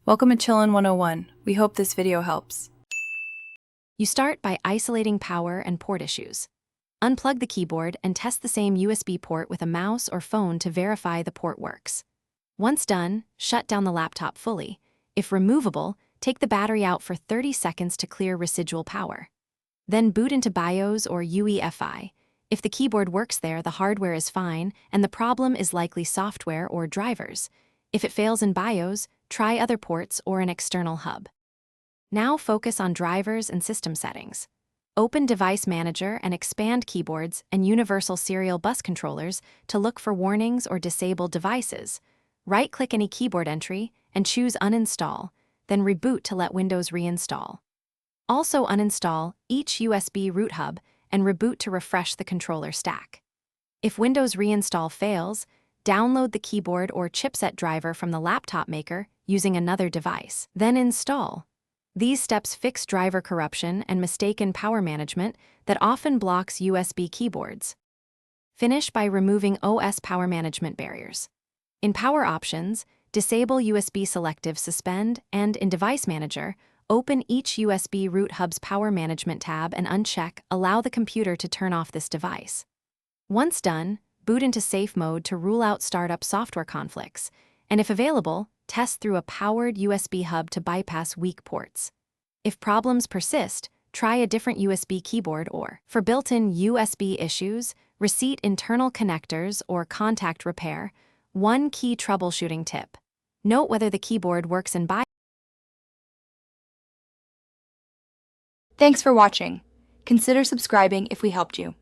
Welcome to Chillin' 101. We hope this video helps. You start by isolating power and port issues. Unplug the keyboard and test the same USB port with a mouse or phone to verify the port works. Once done, shut down the laptop fully. If removable, take the battery out for 30 seconds to clear residual power. Then boot into BIOS or UEFI. If the keyboard works there, the hardware is fine, and the problem is likely software or drivers. If it fails in BIOS, try other ports or an external hub. Now focus on drivers and system settings. Open Device Manager and expand keyboards and universal serial bus controllers to look for warnings or disabled devices. Right-click any keyboard entry and choose Uninstall, then reboot to let Windows reinstall. Also uninstall each USB root hub and reboot to refresh the controller stack. If Windows reinstall fails, download the keyboard or chipset driver from the laptop maker using another device, then install. These steps fix driver corruption and mistaken power management that often blocks USB keyboards. Finish by removing OS power management barriers. In Power Options, disable USB Selective Suspend, and in Device Manager, open each USB root hub's Power Management tab and uncheck Allow the computer to turn off this device. Once done, boot into safe mode to rule out startup software conflicts, and if available, test through a powered USB hub to bypass weak ports. If problems persist, try a different USB keyboard or, for built-in USB issues, reset internal connectors or contact repair. One key troubleshooting tip. Note whether the keyboard works in BIOS. Thanks for watching. Consider subscribing if we helped you.